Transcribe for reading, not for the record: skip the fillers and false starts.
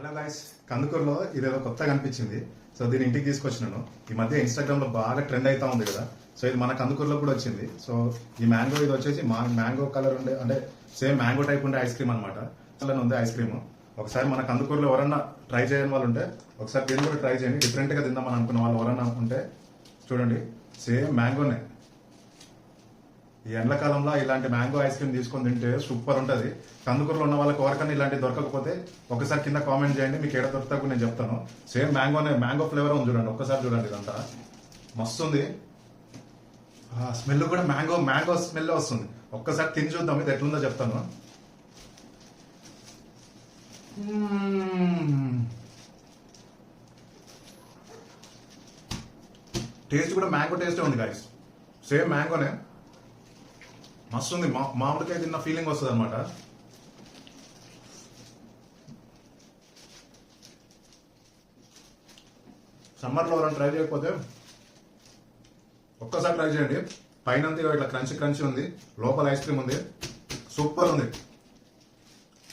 Hello guys, కందుకూరులో ఇదేదో కొత్తగా కనిపించింది. సో దీన్ని ఇంటికి తీసుకొచ్చినాను. ఈ మధ్య ఇన్స్టాగ్రామ్ లో బాగా ట్రెండ్ అవుతా ఉంది కదా. సో ఇది మన కందుకూరులో కూడా వచ్చింది. సో ఈ మ్యాంగో ఇది వచ్చేసి మ్యాంగో కలర్ ఉండే, అంటే సేమ్ మ్యాంగో టైప్ ఉండే ఐస్ క్రీమ్ అనమాట. అలా ఉంది ఐస్ క్రీమ్. ఒకసారి మన కందుకూరులో ఎవరన్నా ట్రై చేయని వాళ్ళు ఉంటే ఒకసారి దీన్ని కూడా ట్రై చేయండి. డిఫరెంట్ గా తిందామని అనుకున్న వాళ్ళు ఎవరన్నా ఉంటే చూడండి, సేమ్ మ్యాంగోనే. ఈ ఎండాకాలంలో ఇలాంటి మ్యాంగో ఐస్ క్రీమ్ తీసుకొని తింటే సూపర్ ఉంటుంది. కందుకూరులో ఉన్న వాళ్ళకి ఎవరికన్నా ఇలాంటి దొరకకపోతే ఒకసారి కింద కామెంట్ చేయండి, మీకు ఏడ దొరుకుతా కూడా నేను చెప్తాను. సేమ్ మ్యాంగోనే, మ్యాంగో ఫ్లేవర్ ఉంది చూడండి. ఒక్కసారి చూడండి, ఇదంతా మస్తు ఉంది. స్మెల్ కూడా మ్యాంగో స్మెల్ వస్తుంది. ఒక్కసారి తిని చూద్దాం ఇది ఎట్లుందో చెప్తాను. టేస్ట్ కూడా మ్యాంగో టేస్టే ఉంది గాయస్. సేమ్ మ్యాంగోనే, మస్తు ఉంది. మామిడికాయ తిన్న ఫీలింగ్ వస్తుంది అనమాట. సమ్మర్లో ఎవరైనా ట్రై చేయకపోతే ఒక్కసారి ట్రై చేయండి. పైన ఇట్లా క్రంచీ క్రంచీ ఉంది, లోపల ఐస్ క్రీమ్ ఉంది, సూపర్ ఉంది.